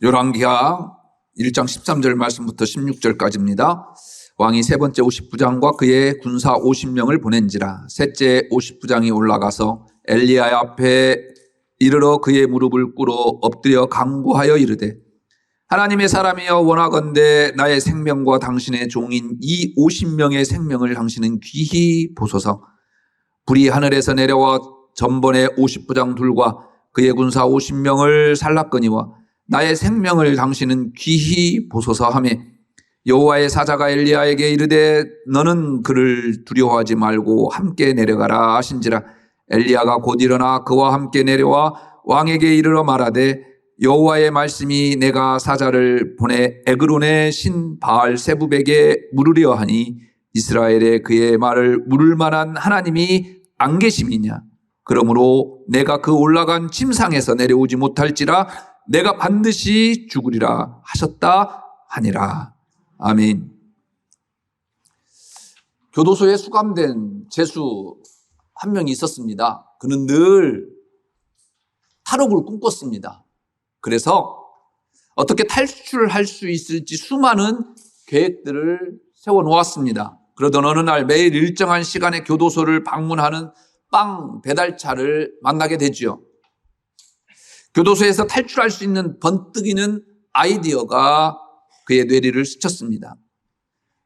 열왕기하 1장 13절 말씀부터 16절까지입니다. 왕이 세 번째 50부장과 그의 군사 50명을 보낸지라. 셋째 50부장이 올라가서 엘리야 앞에 이르러 그의 무릎을 꿇어 엎드려 간구하여 이르되, 하나님의 사람이여, 원하건대 나의 생명과 당신의 종인 이 50명의 생명을 당신은 귀히 보소서. 불이 하늘에서 내려와 전번에 50부장 둘과 그의 군사 50명을 살랐거니와 나의 생명을 당신은 귀히 보소서 하며, 여호와의 사자가 엘리야에게 이르되 너는 그를 두려워하지 말고 함께 내려가라 하신지라. 엘리야가 곧 일어나 그와 함께 내려와 왕에게 이르러 말하되, 여호와의 말씀이 내가 사자를 보내 에그론의 신 바알 세부백에 물으려 하니 이스라엘에 그의 말을 물을 만한 하나님이 안 계심이냐. 그러므로 내가 그 올라간 침상에서 내려오지 못할지라 내가 반드시 죽으리라 하셨다 하니라. 아멘. 교도소에 수감된 죄수 한 명이 있었습니다. 그는 늘 탈옥을 꿈꿨습니다. 그래서 어떻게 탈출할 수 있을지 수많은 계획들을 세워놓았습니다. 그러던 어느 날 매일 일정한 시간에 교도소를 방문하는 빵 배달차를 만나게 되죠. 교도소에서 탈출할 수 있는 번뜩이는 아이디어가 그의 뇌리를 스쳤습니다.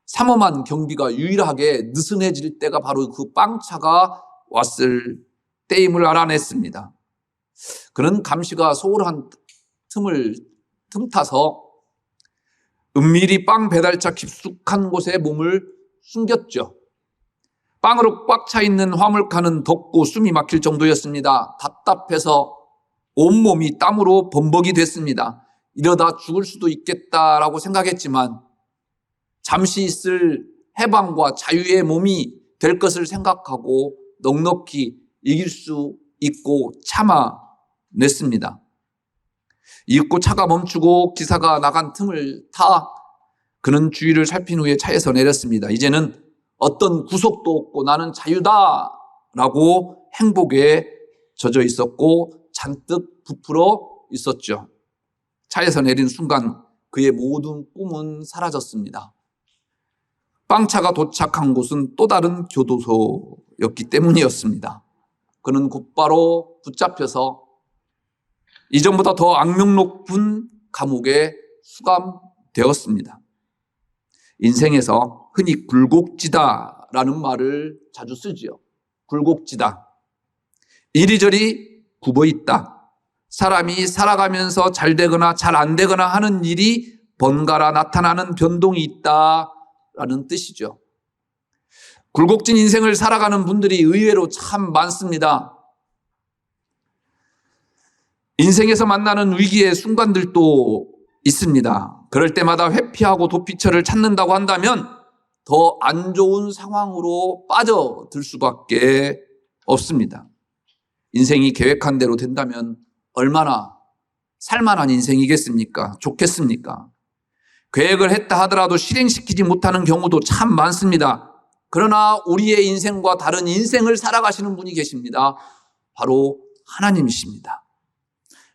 삼엄한 경비가 유일하게 느슨해질 때가 바로 그 빵차가 왔을 때임을 알아냈습니다. 그는 감시가 소홀한 틈을 틈타서 은밀히 빵 배달차 깊숙한 곳에 몸을 숨겼죠. 빵으로 꽉 차 있는 화물칸은 덥고 숨이 막힐 정도였습니다. 답답해서 온몸이 땀으로 범벅이 됐습니다. 이러다 죽을 수도 있겠다라고 생각했지만 잠시 있을 해방과 자유의 몸이 될 것을 생각하고 넉넉히 이길 수 있고 참아냈습니다. 잊고 차가 멈추고 기사가 나간 틈을 타 그는 주위를 살핀 후에 차에서 내렸습니다. 이제는 어떤 구속도 없고 나는 자유다라고 행복에 젖어 있었고 잔뜩 부풀어 있었죠. 차에서 내린 순간 그의 모든 꿈은 사라졌습니다. 빵차가 도착한 곳은 또 다른 교도소였기 때문이었습니다. 그는 곧바로 붙잡혀서 이전보다 더 악명 높은 감옥에 수감되었습니다. 인생에서 흔히 굴곡지다라는 말을 자주 쓰지요. 굴곡지다. 이리저리 굽어있다. 사람이 살아가면서 잘 되거나 잘 안 되거나 하는 일이 번갈아 나타나는 변동이 있다라는 뜻이죠. 굴곡진 인생을 살아가는 분들이 의외로 참 많습니다. 인생에서 만나는 위기의 순간들도 있습니다. 그럴 때마다 회피하고 도피처를 찾는다고 한다면 더 안 좋은 상황으로 빠져들 수밖에 없습니다. 인생이 계획한 대로 된다면 얼마나 살만한 인생이겠습니까? 좋겠습니까? 계획을 했다 하더라도 실행시키지 못하는 경우도 참 많습니다. 그러나 우리의 인생과 다른 인생을 살아가시는 분이 계십니다. 바로 하나님이십니다.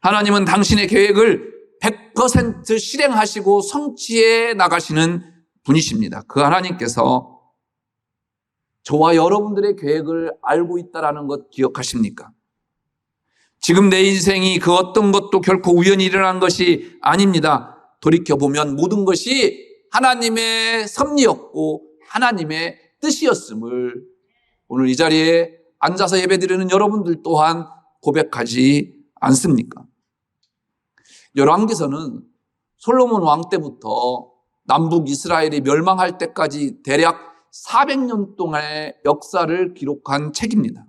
하나님은 당신의 계획을 100% 실행하시고 성취해 나가시는 분이십니다. 그 하나님께서 저와 여러분들의 계획을 알고 있다는 것 기억하십니까? 지금 내 인생이 그 어떤 것도 결코 우연히 일어난 것이 아닙니다. 돌이켜보면 모든 것이 하나님의 섭리였고 하나님의 뜻이었음을 오늘 이 자리에 앉아서 예배드리는 여러분들 또한 고백하지 않습니까? 열왕기서는 솔로몬 왕 때부터 남북 이스라엘이 멸망할 때까지 대략 400년 동안의 역사를 기록한 책입니다.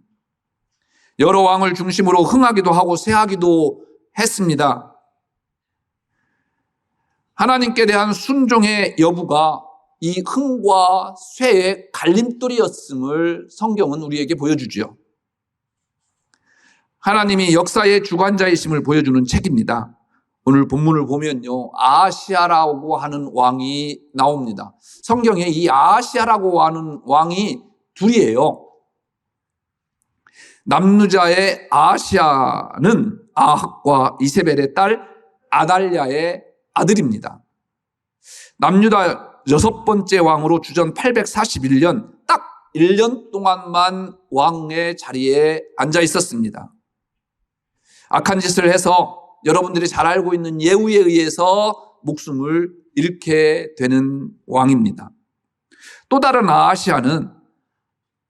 여러 왕을 중심으로 흥하기도 하고 쇠하기도 했습니다. 하나님께 대한 순종의 여부가 이 흥과 쇠의 갈림돌이었음을 성경은 우리에게 보여주지요. 하나님이 역사의 주관자이심을 보여주는 책입니다. 오늘 본문을 보면요, 아하시아라고 하는 왕이 나옵니다. 성경에 이 아하시아라고 하는 왕이 둘이에요. 남루자의 아하시아는 아합과 이세벨의 딸 아달랴의 아들입니다. 남유다 6번째 왕으로 주전 841년 딱 1년 동안만 왕의 자리에 앉아 있었습니다. 악한 짓을 해서 여러분들이 잘 알고 있는 예후에 의해서 목숨을 잃게 되는 왕입니다. 또 다른 아하시아는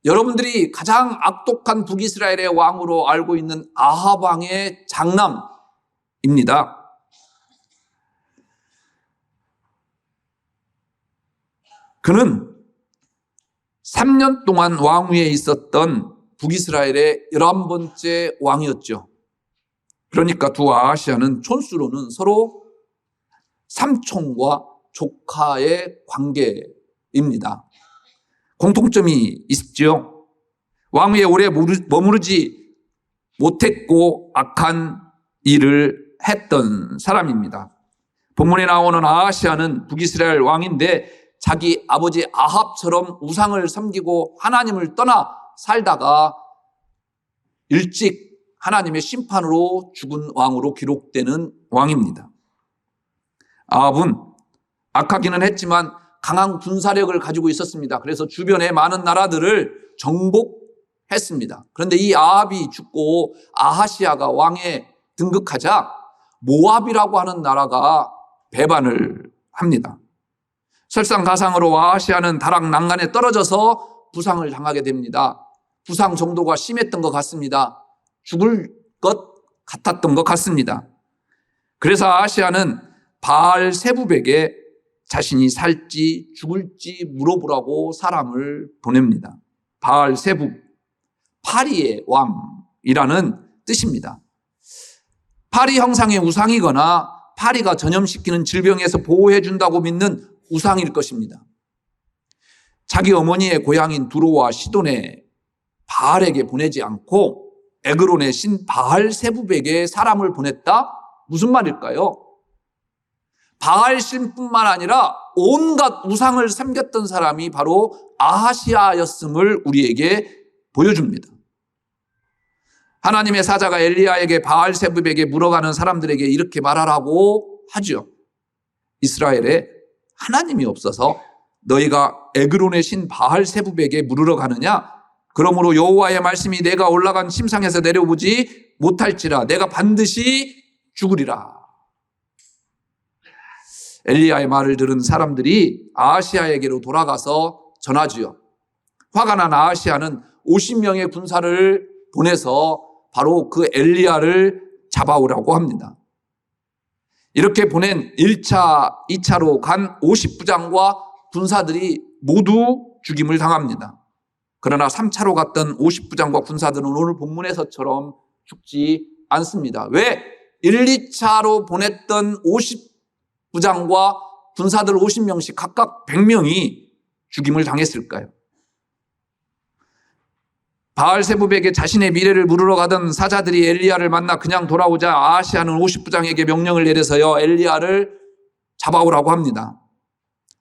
여러분들이 가장 악독한 북이스라엘의 왕으로 알고 있는 아합 왕의 장남입니다. 그는 3년 동안 왕위에 있었던 북이스라엘의 11번째 왕이었죠. 그러니까 두 아하시아는 촌수로는 서로 삼촌과 조카의 관계입니다. 공통점이 있죠. 왕위에 오래 머무르지 못했고 악한 일을 했던 사람입니다. 본문에 나오는 아하시아는 북이스라엘 왕인데 자기 아버지 아합처럼 우상을 섬기고 하나님을 떠나 살다가 일찍 하나님의 심판으로 죽은 왕으로 기록되는 왕입니다. 아합은 악하기는 했지만 강한 군사력을 가지고 있었습니다. 그래서 주변의 많은 나라들을 정복했습니다. 그런데 이 아합이 죽고 아하시아가 왕에 등극하자 모압이라고 하는 나라가 배반을 합니다. 설상가상으로 아하시아는 다락난간에 떨어져서 부상을 당하게 됩니다. 부상 정도가 심했던 것 같습니다. 죽을 것 같았던 것 같습니다. 그래서 아하시아는 바알세붑에게 자신이 살지 죽을지 물어보라고 사람을 보냅니다. 바알세붑, 파리의 왕이라는 뜻입니다. 파리 형상의 우상이거나 파리가 전염시키는 질병에서 보호해 준다고 믿는 우상일 것입니다. 자기 어머니의 고향인 두로와 시돈의 바알에게 보내지 않고 에그론의 신 바알세붑에게 사람을 보냈다? 무슨 말일까요? 바알 신뿐만 아니라 온갖 우상을 섬겼던 사람이 바로 아하시아였음을 우리에게 보여줍니다. 하나님의 사자가 엘리야에게 바알세붑에게 물어가는 사람들에게 이렇게 말하라고 하죠. 이스라엘에 하나님이 없어서 너희가 에그론의 신 바알세붑에게 물으러 가느냐? 그러므로 여호와의 말씀이 내가 올라간 침상에서 내려보지 못할지라 내가 반드시 죽으리라. 엘리야의 말을 들은 사람들이 아하시아에게로 돌아가서 전하지요. 화가 난 아하시아는 50명의 군사를 보내서 바로 그 엘리야를 잡아오라고 합니다. 이렇게 보낸 1차, 2차로 간 50부장과 군사들이 모두 죽임을 당합니다. 그러나 3차로 갔던 50부장과 군사들은 오늘 본문에서처럼 죽지 않습니다. 왜? 1, 2차로 보냈던 50부장과 군사들 50명씩 각각 100명이 죽임을 당했을까요? 바알세붑에게 자신의 미래를 물으러 가던 사자들이 엘리야를 만나 그냥 돌아오자 아하시아는 50부장에게 명령을 내려서요 엘리야를 잡아오라고 합니다.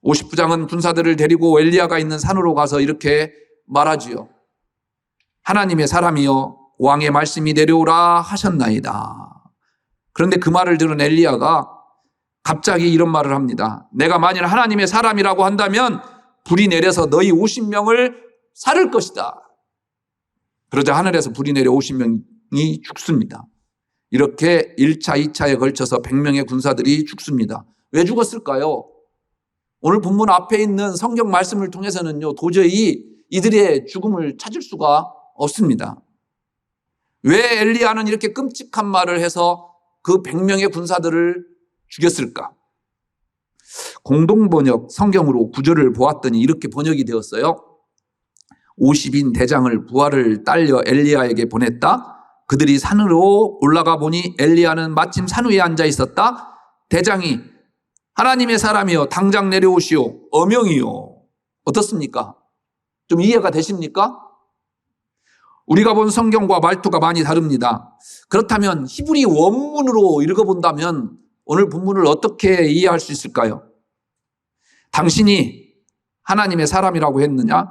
50부장은 군사들을 데리고 엘리야가 있는 산으로 가서 이렇게 말하지요. 하나님의 사람이여 왕의 말씀이 내려오라 하셨나이다. 그런데 그 말을 들은 엘리야가 갑자기 이런 말을 합니다. 내가 만일 하나님의 사람이라고 한다면 불이 내려서 너희 50명을 살을 것이다. 그러자 하늘에서 불이 내려 50명이 죽습니다. 이렇게 1차, 2차에 걸쳐서 100명의 군사들이 죽습니다. 왜 죽었을까요? 오늘 본문 앞에 있는 성경 말씀을 통해서는요, 도저히 이들의 죽음을 찾을 수가 없습니다. 왜 엘리야는 이렇게 끔찍한 말을 해서 그 100명의 군사들을 죽였을까? 공동번역 성경으로 구절을 보았더니 이렇게 번역이 되었어요. 50인 대장을 부하를 딸려 엘리야에게 보냈다. 그들이 산으로 올라가 보니 엘리야는 마침 산 위에 앉아 있었다. 대장이 하나님의 사람이여 당장 내려오시오. 어명이요. 어떻습니까? 좀 이해가 되십니까? 우리가 본 성경과 말투가 많이 다릅니다. 그렇다면 히브리 원문으로 읽어본다면 오늘 본문을 어떻게 이해할 수 있을까요? 당신이 하나님의 사람이라고 했느냐?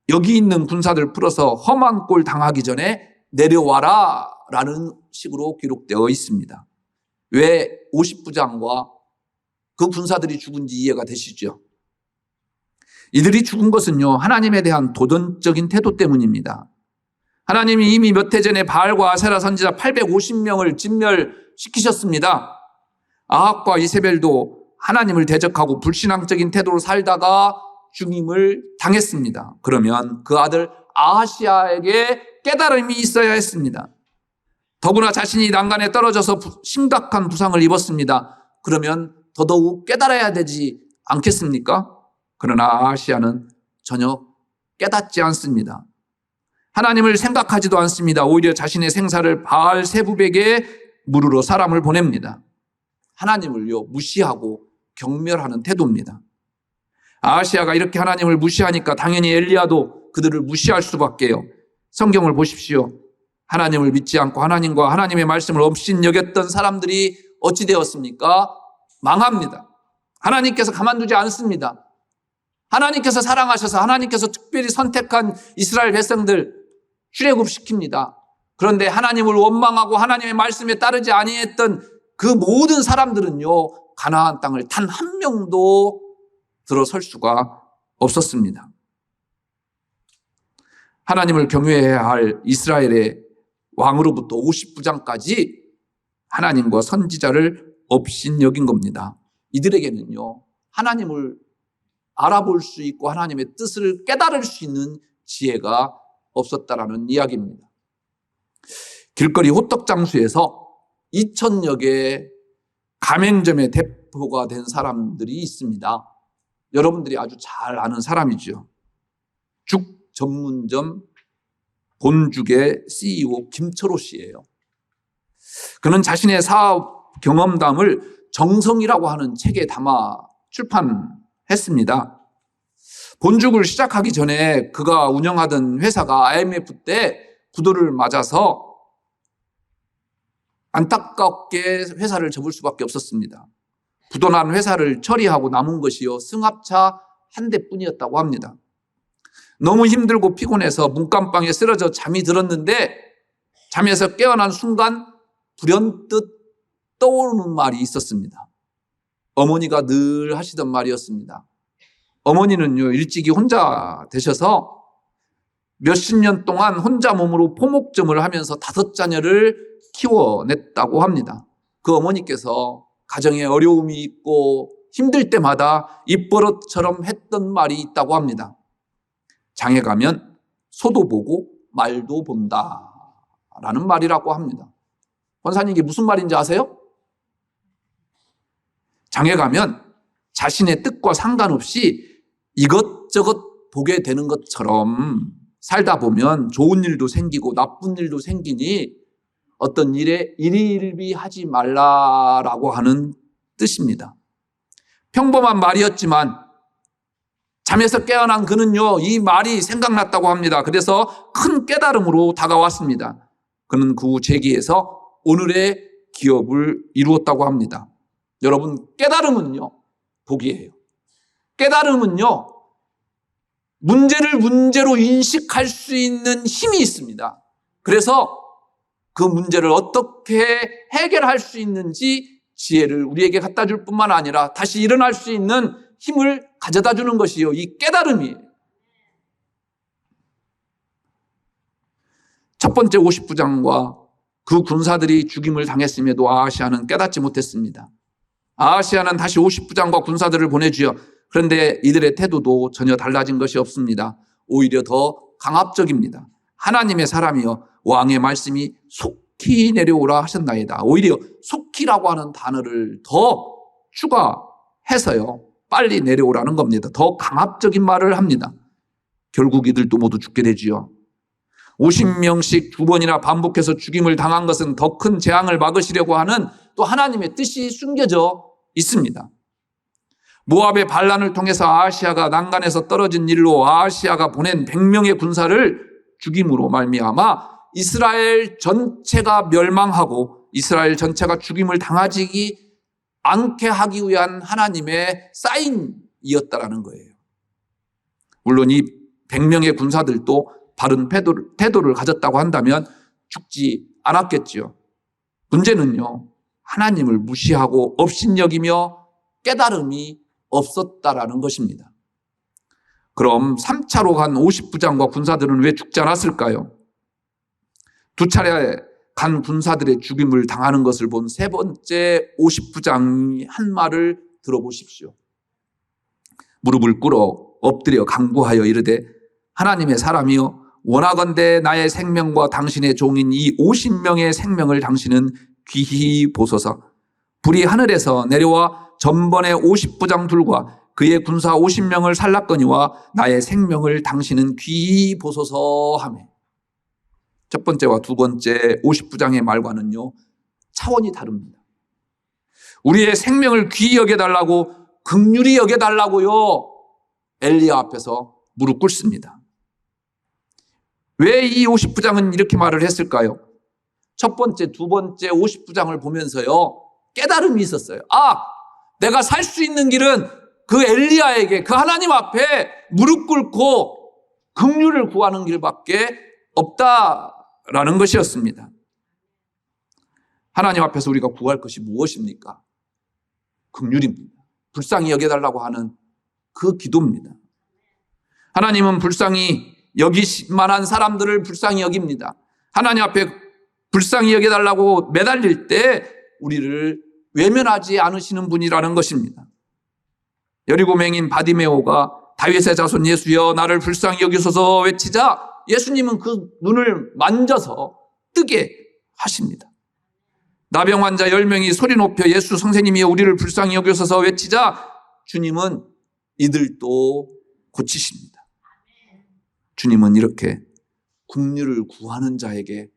여기 있는 군사들 풀어서 험한 꼴 당하기 전에 내려와라 라는 식으로 기록되어 있습니다. 왜 50부장과 그 군사들이 죽은지 이해가 되시죠? 이들이 죽은 것은요, 하나님에 대한 도전적인 태도 때문입니다. 하나님이 이미 몇 해 전에 바알과 아세라 선지자 850명을 진멸시키셨습니다. 아합과 이세벨도 하나님을 대적하고 불신앙적인 태도로 살다가 죽임을 당했습니다. 그러면 그 아들 아하시아에게 깨달음이 있어야 했습니다. 더구나 자신이 난간에 떨어져서 심각한 부상을 입었습니다. 그러면 더더욱 깨달아야 되지 않겠습니까? 그러나 아하시아는 전혀 깨닫지 않습니다. 하나님을 생각하지도 않습니다. 오히려 자신의 생사를 바알세붑에게 물으러 사람을 보냅니다. 하나님을요, 무시하고 경멸하는 태도입니다. 아하시아가 이렇게 하나님을 무시하니까 당연히 엘리야도 그들을 무시할 수밖에요. 성경을 보십시오. 하나님을 믿지 않고 하나님과 하나님의 말씀을 업신여겼던 사람들이 어찌 되었습니까? 망합니다. 하나님께서 가만두지 않습니다. 하나님께서 사랑하셔서 하나님께서 특별히 선택한 이스라엘 백성들 출애굽시킵니다. 그런데 하나님을 원망하고 하나님의 말씀에 따르지 아니했던 그 모든 사람들은요, 가나안 땅을 단 한 명도 들어설 수가 없었습니다. 하나님을 경외해야 할 이스라엘의 왕으로부터 50부장까지 하나님과 선지자를 업신여긴 겁니다. 이들에게는요, 하나님을 알아볼 수 있고 하나님의 뜻을 깨달을 수 있는 지혜가 없었다라는 이야기입니다. 길거리 호떡장수에서 2000여 개의 가맹점의 대표가 된 사람들이 있습니다. 여러분들이 아주 잘 아는 사람이죠. 죽 전문점 본죽의 CEO 김철호 씨예요. 그는 자신의 사업 경험담을 정성이라고 하는 책에 담아 출판했습니다. 본죽을 시작하기 전에 그가 운영하던 회사가 IMF 때 부도를 맞아서 안타깝게 회사를 접을 수밖에 없었습니다. 부도난 회사를 처리하고 남은 것이요, 승합차 한 대뿐이었다고 합니다. 너무 힘들고 피곤해서 문간방에 쓰러져 잠이 들었는데 잠에서 깨어난 순간 불현듯 떠오르는 말이 있었습니다. 어머니가 늘 하시던 말이었습니다. 어머니는요, 일찍이 혼자 되셔서 몇십 년 동안 혼자 몸으로 포목점을 하면서 5자녀를 키워냈다고 합니다. 그 어머니께서 가정에 어려움이 있고 힘들 때마다 입버릇처럼 했던 말이 있다고 합니다. 장에 가면 소도 보고 말도 본다 라는 말이라고 합니다. 권사님, 이게 무슨 말인지 아세요? 장에 가면 자신의 뜻과 상관없이 이것저것 보게 되는 것처럼 살다 보면 좋은 일도 생기고 나쁜 일도 생기니 어떤 일에 일희일비하지 말라라고 하는 뜻입니다. 평범한 말이었지만 잠에서 깨어난 그는요, 이 말이 생각났다고 합니다. 그래서 큰 깨달음으로 다가왔습니다. 그는 그 후 재기에서 오늘의 기업을 이루었다고 합니다. 여러분, 깨달음은요, 복이에요. 깨달음은요, 문제를 문제로 인식할 수 있는 힘이 있습니다. 그래서 그 문제를 어떻게 해결할 수 있는지 지혜를 우리에게 갖다 줄 뿐만 아니라 다시 일어날 수 있는 힘을 가져다 주는 것이요, 이 깨달음이에요. 첫 번째 50부장과 그 군사들이 죽임을 당했음에도 아하시아는 깨닫지 못했습니다. 아하시아는 다시 50부장과 군사들을 보내주어 그런데 이들의 태도도 전혀 달라진 것이 없습니다. 오히려 더 강압적입니다. 하나님의 사람이여 왕의 말씀이 속히 내려오라 하셨나이다. 오히려 속히라고 하는 단어를 더 추가해서요, 빨리 내려오라는 겁니다. 더 강압적인 말을 합니다. 결국 이들도 모두 죽게 되지요. 50명씩 2번이나 반복해서 죽임을 당한 것은 더 큰 재앙을 막으시려고 하는 또 하나님의 뜻이 숨겨져 있습니다. 모압의 반란을 통해서 아하시아가 난간에서 떨어진 일로 아하시아가 보낸 100명의 군사를 죽임으로 말미암아 이스라엘 전체가 멸망하고 이스라엘 전체가 죽임을 당하지 않게 하기 위한 하나님의 사인이었다라는 거예요. 물론 이 100명의 군사들도 바른 태도를 가졌다고 한다면 죽지 않았겠지요. 문제는요, 하나님을 무시하고 업신여기며 깨달음이 없었다라는 것입니다. 그럼 3차로 간 50부장과 군사들은 왜 죽지 않았을까요? 두 차례 간 군사들의 죽임을 당하는 것을 본 세 번째 50부장이 한 말을 들어보십시오. 무릎을 꿇어 엎드려 간구하여 이르되 하나님의 사람이여 원하건대 나의 생명과 당신의 종인 이 50명의 생명을 당신은 귀히 보소서. 불이 하늘에서 내려와 전번에 50부장 둘과 그의 군사 50명을 살랐거니와 나의 생명을 당신은 귀히 보소서 하매. 첫 번째와 두 번째 50부장의 말과는요, 차원이 다릅니다. 우리의 생명을 귀히 여겨달라고, 긍휼히 여겨달라고요, 엘리야 앞에서 무릎 꿇습니다. 왜 이 50부장은 이렇게 말을 했을까요? 첫 번째, 두 번째 50부장을 보면서요, 깨달음이 있었어요. 아, 내가 살 수 있는 길은 그 엘리야에게, 그 하나님 앞에 무릎 꿇고 긍휼을 구하는 길밖에 없다라는 것이었습니다. 하나님 앞에서 우리가 구할 것이 무엇입니까? 긍휼입니다. 불쌍히 여겨달라고 하는 그 기도입니다. 하나님은 불쌍히 여기실 만한 사람들을 불쌍히 여깁니다. 하나님 앞에 불쌍히 여겨달라고 매달릴 때 우리를 외면하지 않으시는 분이라는 것입니다. 여리고 맹인 바디메오가 다윗의 자손 예수여 나를 불쌍히 여기소서 외치자 예수님은 그 눈을 만져서 뜨게 하십니다. 나병 환자 10명이 소리 높여 예수 선생님이여 우리를 불쌍히 여기소서 외치자 주님은 이들도 고치십니다. 주님은 이렇게 긍휼을 구하는 자에게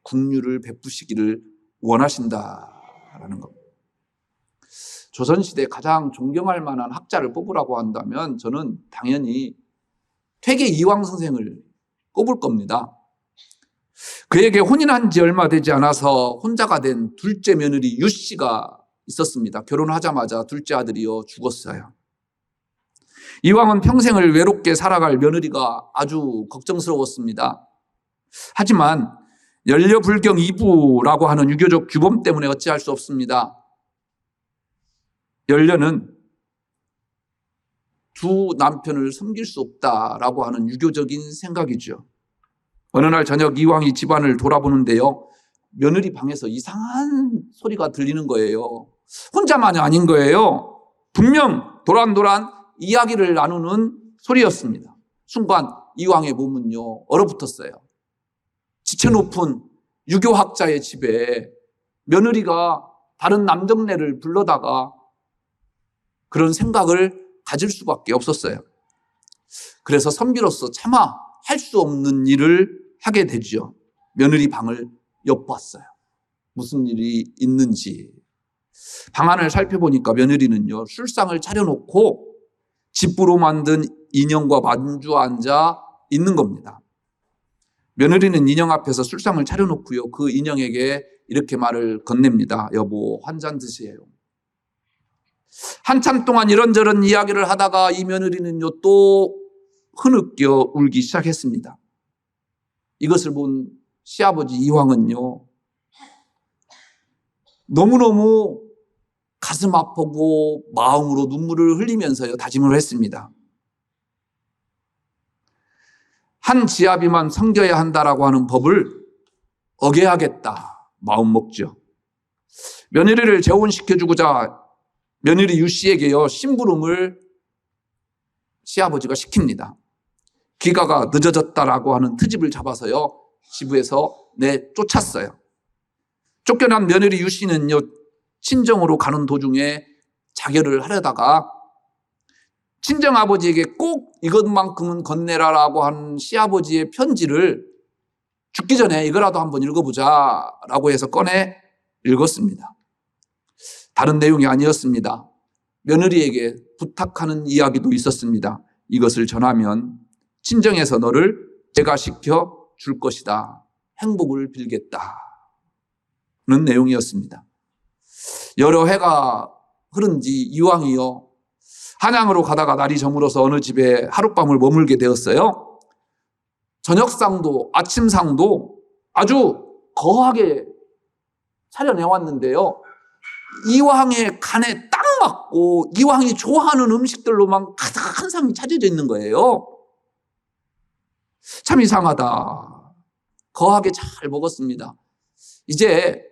긍휼을 베푸시기를 원하신다라는 겁니다. 조선시대에 가장 존경할 만한 학자를 뽑으라고 한다면 저는 당연히 퇴계 이황 선생을 꼽을 겁니다. 그에게 혼인한 지 얼마 되지 않아서 혼자가 된 둘째 며느리 유 씨가 있었습니다. 결혼하자마자 둘째 아들이요 죽었어요. 이황은 평생을 외롭게 살아갈 며느리가 아주 걱정스러웠습니다. 하지만 연려불경 이부라고 하는 유교적 규범 때문에 어찌할 수 없습니다. 연려는 두 남편을 섬길 수 없다라고 하는 유교적인 생각이죠. 어느 날 저녁 이황이 집안을 돌아보는데요. 며느리 방에서 이상한 소리가 들리는 거예요. 혼자만이 아닌 거예요. 분명 도란도란 이야기를 나누는 소리였습니다. 순간 이황의 몸은요 얼어붙었어요. 지체 높은 유교학자의 집에 며느리가 다른 남정네를 불러다가 그런 생각을 가질 수밖에 없었어요. 그래서 선비로서 차마 할 수 없는 일을 하게 되죠. 며느리 방을 엿봤어요. 무슨 일이 있는지. 방안을 살펴보니까 며느리는요 술상을 차려놓고 집부로 만든 인형과 마주 앉아 있는 겁니다. 며느리는 인형 앞에서 술상을 차려놓고요 그 인형에게 이렇게 말을 건넵니다. 여보 한 잔 드세요. 한참 동안 이런저런 이야기를 하다가 이 며느리는요 또 흐느껴 울기 시작했습니다. 이것을 본 시아버지 이황은요 너무너무 가슴 아프고 마음으로 눈물을 흘리면서요 다짐을 했습니다. 한 지아비만 섬겨야 한다라고 하는 법을 어겨야겠다 마음 먹죠. 며느리를 재혼시켜주고자 며느리 유 씨에게요 심부름을 시아버지가 시킵니다. 귀가가 늦어졌다라고 하는 트집을 잡아서요 집에서 내쫓았어요. 쫓겨난 며느리 유 씨는요 친정으로 가는 도중에 자결을 하려다가 친정아버지에게 꼭 이것만큼은 건네라라고 한 시아버지의 편지를 죽기 전에 이거라도 한번 읽어보자라고 해서 꺼내 읽었습니다. 다른 내용이 아니었습니다. 며느리에게 부탁하는 이야기도 있었습니다. 이것을 전하면 친정에서 너를 제가시켜 줄 것이다. 행복을 빌겠다는 내용이었습니다. 여러 해가 흐른 뒤 이황이요 한양으로 가다가 날이 저물어서 어느 집에 하룻밤을 머물게 되었어요. 저녁상도 아침상도 아주 거하게 차려내왔는데요. 이왕의 간에 딱 맞고 이왕이 좋아하는 음식들로만 가득한 상이 차려져 있는 거예요. 참 이상하다. 거하게 잘 먹었습니다. 이제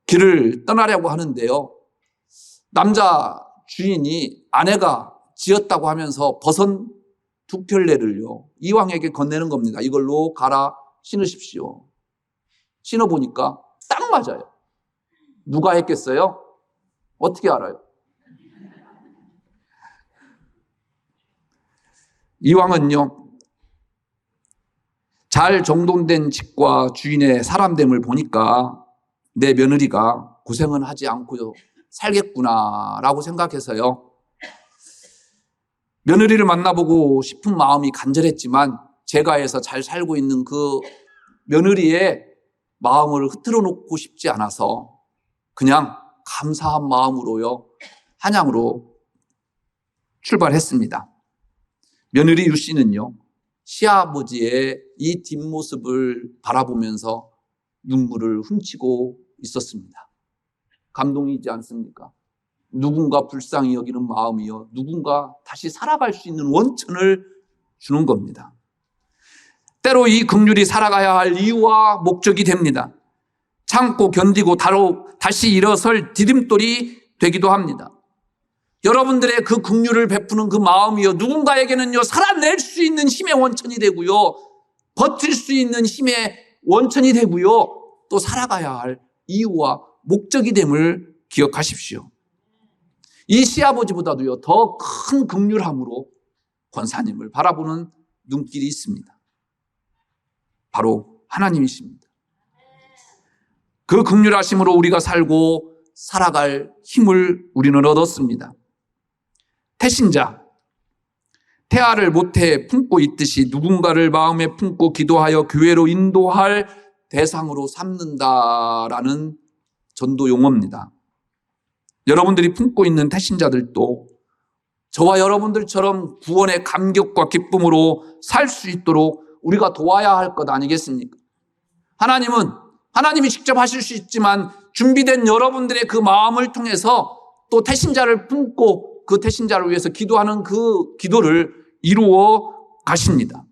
길을 떠나려고 하는데요. 남자 주인이 아내가 지었다고 하면서 버선 2켤레를요 이왕에게 건네는 겁니다. 이걸로 갈아 신으십시오. 신어보니까 딱 맞아요. 누가 했겠어요? 어떻게 알아요? 이왕은요, 잘 정돈된 집과 주인의 사람됨을 보니까 내 며느리가 고생은 하지 않고 살겠구나라고 생각해서요. 며느리를 만나보고 싶은 마음이 간절했지만 제가 해서 잘 살고 있는 그 며느리의 마음을 흐트러 놓고 싶지 않아서 그냥 감사한 마음으로요, 한양으로 출발했습니다. 며느리 유 씨는요, 시아버지의 이 뒷모습을 바라보면서 눈물을 훔치고 있었습니다. 감동이지 않습니까? 누군가 불쌍히 여기는 마음이요, 누군가 다시 살아갈 수 있는 원천을 주는 겁니다. 때로 이 긍휼이 살아가야 할 이유와 목적이 됩니다. 참고 견디고 다시 일어설 디딤돌이 되기도 합니다. 여러분들의 그 긍휼을 베푸는 그 마음이요, 누군가에게는요 살아낼 수 있는 힘의 원천이 되고요, 버틸 수 있는 힘의 원천이 되고요, 또 살아가야 할 이유와 목적이 됨을 기억하십시오. 이 시아버지보다도요 더 큰 긍휼함으로 권사님을 바라보는 눈길이 있습니다. 바로 하나님이십니다. 그 긍휼하심으로 우리가 살고 살아갈 힘을 우리는 얻었습니다. 태신자, 태아를 모태에 품고 있듯이 누군가를 마음에 품고 기도하여 교회로 인도할 대상으로 삼는다라는 전도 용어입니다. 여러분들이 품고 있는 태신자들도 저와 여러분들처럼 구원의 감격과 기쁨으로 살 수 있도록 우리가 도와야 할 것 아니겠습니까? 하나님이 직접 하실 수 있지만 준비된 여러분들의 그 마음을 통해서 또 태신자를 품고 그 태신자를 위해서 기도하는 그 기도를 이루어 가십니다.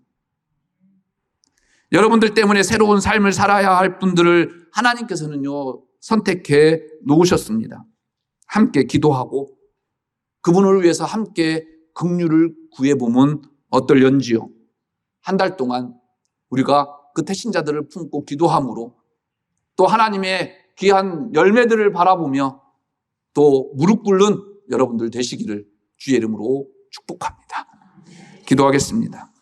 여러분들 때문에 새로운 삶을 살아야 할 분들을 하나님께서는요 선택해 놓으셨습니다. 함께 기도하고 그분을 위해서 함께 긍휼을 구해보면 어떨련지요. 한 달 동안 우리가 그 태신자들을 품고 기도함으로 또 하나님의 귀한 열매들을 바라보며 또 무릎 꿇는 여러분들 되시기를 주의 이름으로 축복합니다. 기도하겠습니다.